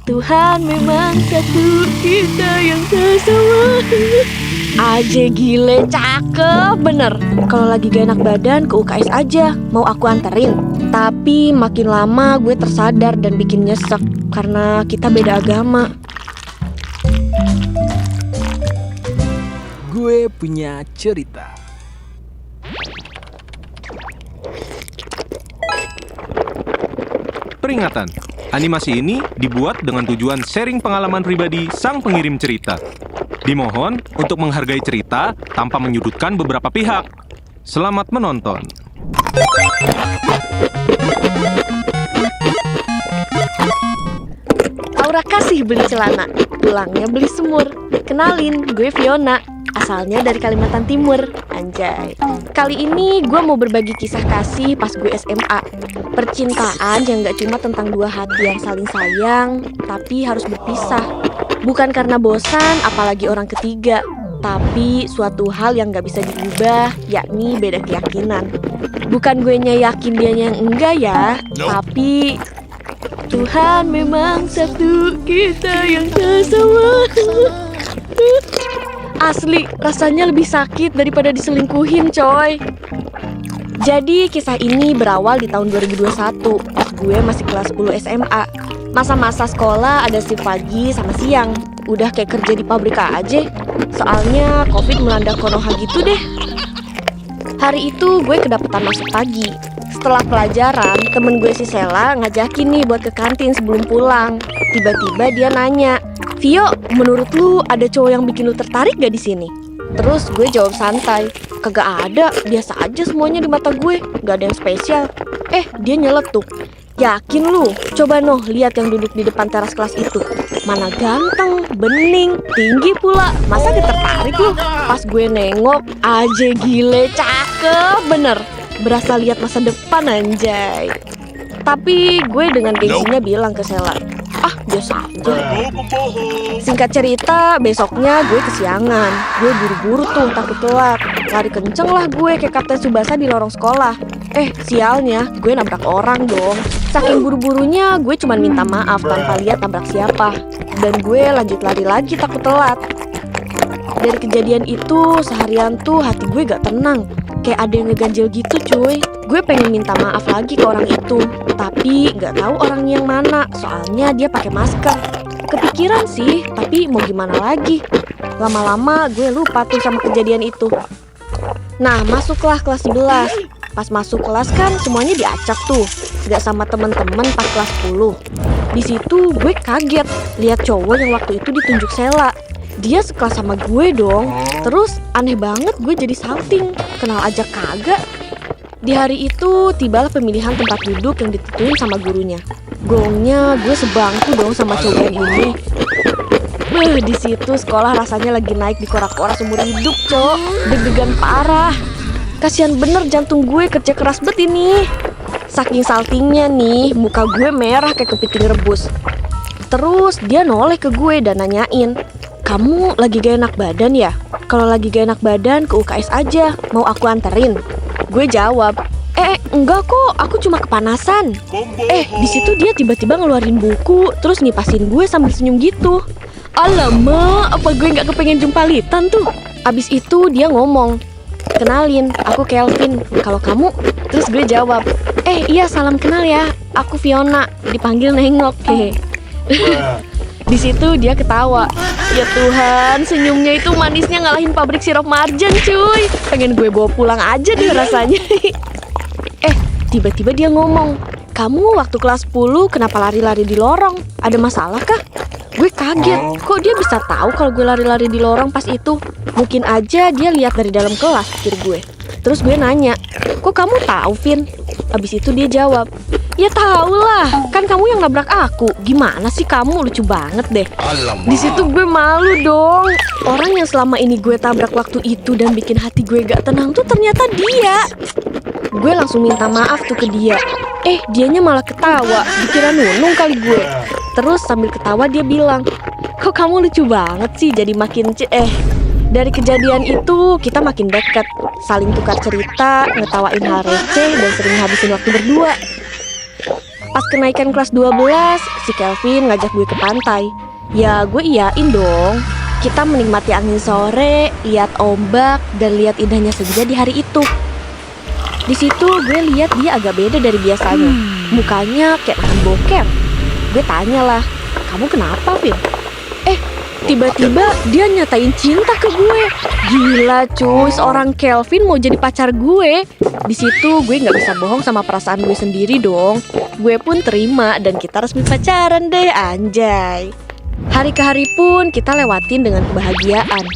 Tuhan memang satu, kita yang bersama. Aja gile, cakep bener. Kalau lagi gak enak badan ke UKS aja, mau aku anterin. Tapi makin lama gue tersadar dan bikin nyesek karena kita beda agama. Gue punya cerita. Peringatan, animasi ini dibuat dengan tujuan sharing pengalaman pribadi sang pengirim cerita. Dimohon untuk menghargai cerita tanpa menyudutkan beberapa pihak. Selamat menonton. Aura kasih beli celana, pulangnya beli semur. Kenalin, gue Fiona, asalnya dari Kalimantan Timur. Anjay. Kali ini gue mau berbagi kisah kasih pas gue SMA. Percintaan yang gak cuma tentang dua hati yang saling sayang, tapi harus berpisah. Bukan karena bosan, apalagi orang ketiga, tapi suatu hal yang gak bisa diubah, yakni beda keyakinan. Bukan gue yakin dianya yang enggak ya, tapi Tuhan memang satu, kita yang bersama. Asli, rasanya lebih sakit daripada diselingkuhin, coy. Jadi kisah ini berawal di tahun 2021, pas gue masih kelas 10 SMA. Masa-masa sekolah ada shift pagi sama siang. Udah kayak kerja di pabrik aja. Soalnya Covid melanda Konoha gitu deh. Hari itu gue kedapetan masuk pagi. Setelah pelajaran, temen gue si Sela ngajakin nih buat ke kantin sebelum pulang. Tiba-tiba dia nanya, "Vio, menurut lu ada cowok yang bikin lu tertarik gak di sini?" Terus gue jawab santai, "Kagak ada, biasa aja semuanya di mata gue, gak ada yang spesial." Dia nyeletuk, "Yakin lu? Coba noh lihat yang duduk di depan teras kelas itu. Mana ganteng, bening, tinggi pula. Masa gak tertarik lu?" Pas gue nengok, aja gile, cakep bener. Berasa lihat masa depan, anjay. Tapi gue dengan gengsinya bilang ke Sela, biasa aja. Singkat cerita, besoknya gue kesiangan. Gue buru-buru tuh, takut telat. Lari kenceng lah gue kayak Kapten Tsubasa di lorong sekolah. Sialnya, gue nabrak orang dong. Saking buru-burunya, gue cuma minta maaf tanpa lihat tabrak siapa. Dan gue lanjut lari lagi takut telat. Dari kejadian itu, seharian tuh hati gue gak tenang. Kayak ada yang ngeganjel gitu, cuy. Gue pengen minta maaf lagi ke orang itu, tapi gak tahu orangnya yang mana, soalnya dia pakai masker. Kepikiran sih, tapi mau gimana lagi. Lama-lama gue lupa tuh sama kejadian itu. Nah, masuklah kelas 11. Pas masuk kelas kan semuanya diacak tuh, gak sama temen-temen pas kelas 10. Di situ gue kaget lihat cowok yang waktu itu ditunjuk Sela. Dia sekelas sama gue dong. Terus aneh banget gue jadi salting, kenal aja kagak. Di hari itu tibalah pemilihan tempat duduk yang ditentuin sama gurunya. Gongnya gue sebangku dong sama cowok ini. Di situ sekolah rasanya lagi naik di korak-korak seumur hidup, cok. Deg-degan parah. Kasian bener jantung gue kerja keras bet ini. Saking saltingnya nih, muka gue merah kayak kepiting rebus. Terus dia noleh ke gue dan nanyain, "Kamu lagi gak enak badan ya? Kalau lagi gak enak badan ke UKS aja, mau aku anterin?" Gue jawab, enggak kok, aku cuma kepanasan." Di situ dia tiba-tiba ngeluarin buku, terus ngipasin gue sambil senyum gitu. Alamak, apa gue gak kepengen jumpa Litan tuh. Abis itu dia ngomong, "Kenalin, aku Kelvin, kalau kamu?" Terus gue jawab, iya salam kenal ya, aku Fiona, dipanggil nengok. Di situ dia ketawa. Ya Tuhan, senyumnya itu manisnya ngalahin pabrik sirup marjan, cuy. Pengen gue bawa pulang aja deh rasanya. Tiba-tiba dia ngomong, "Kamu waktu kelas 10 kenapa lari-lari di lorong? Ada masalah kah?" Gue kaget, kok dia bisa tahu kalau gue lari-lari di lorong pas itu? Mungkin aja dia lihat dari dalam kelas, pikir gue. Terus gue nanya, "Kok kamu tahu, Vin?" Abis itu dia jawab, "Ya tahu lah, kan kamu yang nabrak aku. Gimana sih kamu, lucu banget deh." Di situ gue malu dong. Orang yang selama ini gue tabrak waktu itu dan bikin hati gue gak tenang tuh ternyata dia. Gue langsung minta maaf tuh ke dia. Dianya malah ketawa, dikira nunung kali gue. Terus sambil ketawa dia bilang, "Kok kamu lucu banget sih, jadi makin Dari kejadian itu kita makin dekat, saling tukar cerita, ngetawain hal receh dan sering habisin waktu berdua. Pas kenaikan kelas 12, si Kelvin ngajak gue ke pantai. Ya gue iyain dong. Kita menikmati angin sore, lihat ombak, dan lihat indahnya senja di hari itu. Di situ gue lihat dia agak beda dari biasanya. Mukanya kayak nahan bokep. Gue tanyalah, kamu kenapa, Vin? Tiba-tiba dia nyatain cinta ke gue. Gila cuy, seorang Kelvin mau jadi pacar gue. Di situ gue nggak bisa bohong sama perasaan gue sendiri dong. Gue pun terima dan kita resmi pacaran deh, anjay. Hari ke hari pun kita lewatin dengan kebahagiaan.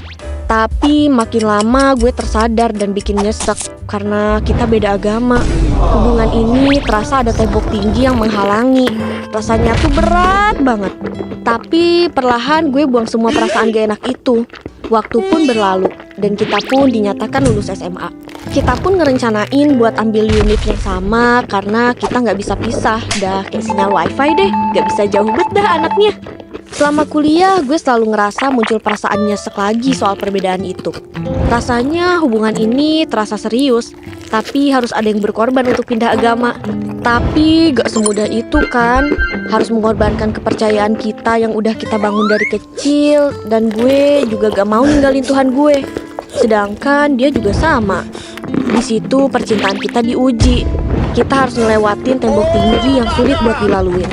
Tapi makin lama gue tersadar dan bikin nyesek karena kita beda agama. Hubungan ini terasa ada tembok tinggi yang menghalangi. Rasanya tuh berat banget. Tapi perlahan gue buang semua perasaan gak enak itu. Waktu pun berlalu dan kita pun dinyatakan lulus SMA. Kita pun ngerencanain buat ambil unit yang sama karena kita gak bisa pisah. Dah kayak sinyal wifi deh, gak bisa jauh bet dah anaknya. Selama kuliah, gue selalu ngerasa muncul perasaan nyesek lagi soal perbedaan itu. Rasanya hubungan ini terasa serius, tapi harus ada yang berkorban untuk pindah agama. Tapi gak semudah itu kan. Harus mengorbankan kepercayaan kita yang udah kita bangun dari kecil. Dan gue juga gak mau ninggalin Tuhan gue. Sedangkan dia juga sama. Di situ percintaan kita diuji. Kita harus ngelewatin tembok tinggi yang sulit buat dilaluin.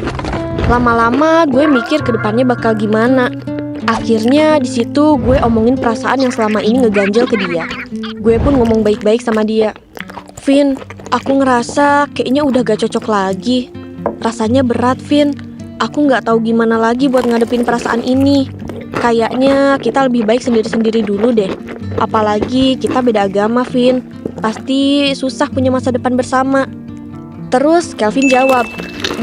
Lama-lama gue mikir ke depannya bakal gimana. Akhirnya di situ gue omongin perasaan yang selama ini ngeganjel ke dia. Gue pun ngomong baik-baik sama dia. Vin, aku ngerasa kayaknya udah gak cocok lagi. Rasanya berat, Vin. Aku gak tahu gimana lagi buat ngadepin perasaan ini. Kayaknya kita lebih baik sendiri-sendiri dulu deh. Apalagi kita beda agama, Vin. Pasti susah punya masa depan bersama. Terus Kelvin jawab,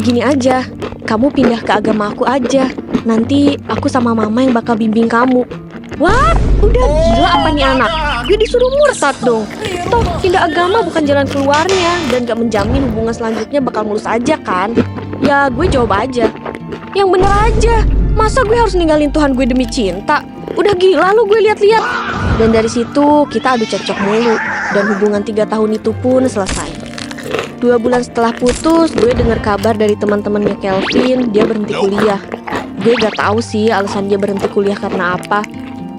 gini aja, kamu pindah ke agama aku aja. Nanti aku sama mama yang bakal bimbing kamu. What? Udah gila apa nih anak? Gue disuruh murtad dong. Toh pindah agama bukan jalan keluarnya. Dan gak menjamin hubungan selanjutnya bakal mulus aja kan. Ya gue jawab aja, yang bener aja. Masa gue harus ninggalin Tuhan gue demi cinta? Udah gila lu gue lihat-lihat. Dan dari situ kita adu cekcok mulu. Dan hubungan 3 tahun itu pun selesai. 2 bulan setelah putus, gue dengar kabar dari teman-temannya Kelvin, dia berhenti kuliah. Gue gak tahu sih alasan dia berhenti kuliah karena apa.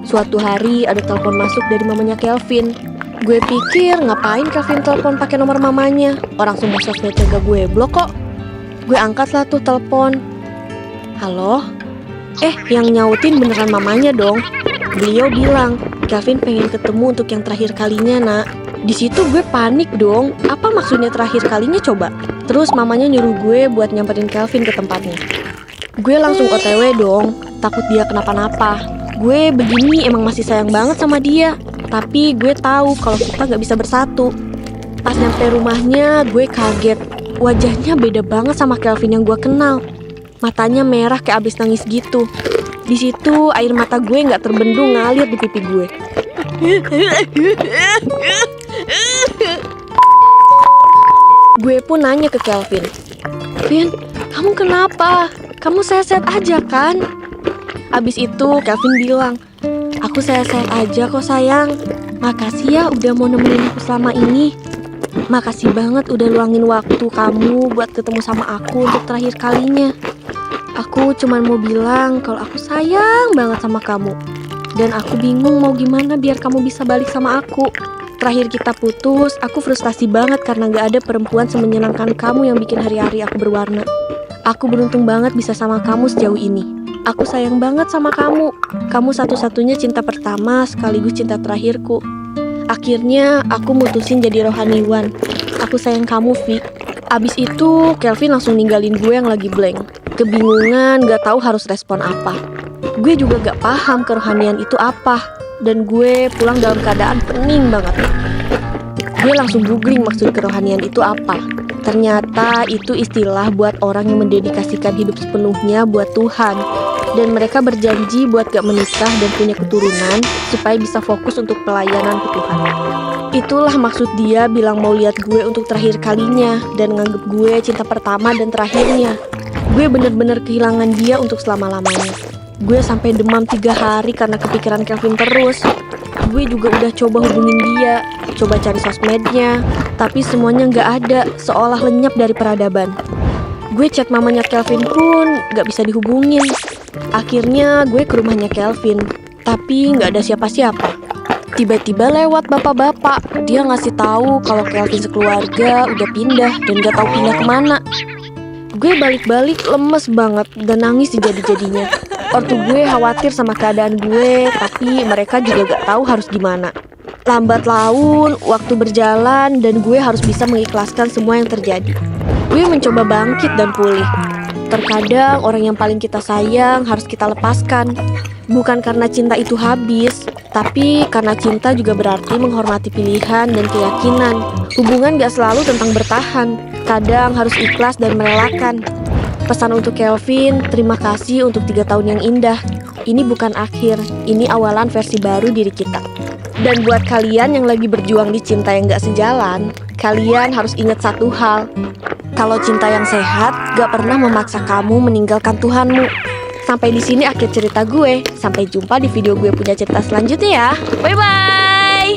Suatu hari ada telepon masuk dari mamanya Kelvin. Gue pikir ngapain Kelvin telepon pakai nomor mamanya. Orang semua sosmednya gak gue blok kok. Gue angkat lah tuh telepon. Halo? Yang nyautin beneran mamanya dong. Beliau bilang, Kelvin pengen ketemu untuk yang terakhir kalinya, nak. Di situ gue panik dong. Apa maksudnya terakhir kalinya coba? Terus mamanya nyuruh gue buat nyamperin Kelvin ke tempatnya. Gue langsung OTW dong, takut dia kenapa-napa. Gue begini emang masih sayang banget sama dia. Tapi gue tahu kalau kita gak bisa bersatu. Pas nyampe rumahnya, gue kaget. Wajahnya beda banget sama Kelvin yang gue kenal. Matanya merah kayak abis nangis gitu. Di situ air mata gue gak terbendung ngalir di pipi gue. Gue pun nanya ke Kelvin, Vin, kamu kenapa? Kamu sehat-sehat aja kan? Abis itu Kelvin bilang, aku sehat-sehat aja kok sayang. Makasih ya udah mau nemenin aku selama ini. Makasih banget udah luangin waktu kamu buat ketemu sama aku untuk terakhir kalinya. Aku cuman mau bilang kalau aku sayang banget sama kamu. Dan aku bingung mau gimana biar kamu bisa balik sama aku. Terakhir kita putus, aku frustasi banget karena gak ada perempuan semenyenangkan kamu yang bikin hari-hari aku berwarna. Aku beruntung banget bisa sama kamu sejauh ini. Aku sayang banget sama kamu. Kamu satu-satunya cinta pertama sekaligus cinta terakhirku. Akhirnya aku mutusin jadi rohaniwan. Aku sayang kamu, Vi. Abis itu Kelvin langsung ninggalin gue yang lagi blank. Kebingungan, gak tahu harus respon apa. Gue juga gak paham kerohanian itu apa. Dan gue pulang dalam keadaan pening banget. Gue langsung googling maksud kerohanian itu apa. Ternyata itu istilah buat orang yang mendedikasikan hidup sepenuhnya buat Tuhan. Dan mereka berjanji buat gak menikah dan punya keturunan supaya bisa fokus untuk pelayanan ke Tuhan. Itulah maksud dia bilang mau lihat gue untuk terakhir kalinya dan nganggep gue cinta pertama dan terakhirnya. Gue bener-bener kehilangan dia untuk selama-lamanya. Gue sampai demam 3 hari karena kepikiran Kelvin terus. Gue juga udah coba hubungin dia, coba cari sosmednya, tapi semuanya gak ada, seolah lenyap dari peradaban. Gue chat mamanya Kelvin pun gak bisa dihubungin. Akhirnya gue ke rumahnya Kelvin, tapi gak ada siapa-siapa. Tiba-tiba lewat bapak-bapak. Dia ngasih tahu kalau Kelvin sekeluarga udah pindah dan gak tahu pindah kemana. Gue balik-balik lemes banget dan nangis sejadi-jadinya. Ortu gue khawatir sama keadaan gue, tapi mereka juga gak tahu harus gimana. Lambat laun, waktu berjalan dan gue harus bisa mengikhlaskan semua yang terjadi. Gue mencoba bangkit dan pulih. Terkadang orang yang paling kita sayang harus kita lepaskan. Bukan karena cinta itu habis, tapi karena cinta juga berarti menghormati pilihan dan keyakinan. Hubungan gak selalu tentang bertahan. Kadang harus ikhlas dan merelakan. Pesan untuk Kelvin, terima kasih untuk 3 tahun yang indah. Ini bukan akhir, ini awalan versi baru diri kita. Dan buat kalian yang lagi berjuang di cinta yang gak sejalan, kalian harus ingat satu hal. Kalau cinta yang sehat gak pernah memaksa kamu meninggalkan Tuhanmu. Sampai di sini akhir cerita gue. Sampai jumpa di video gue punya cerita selanjutnya ya. Bye-bye.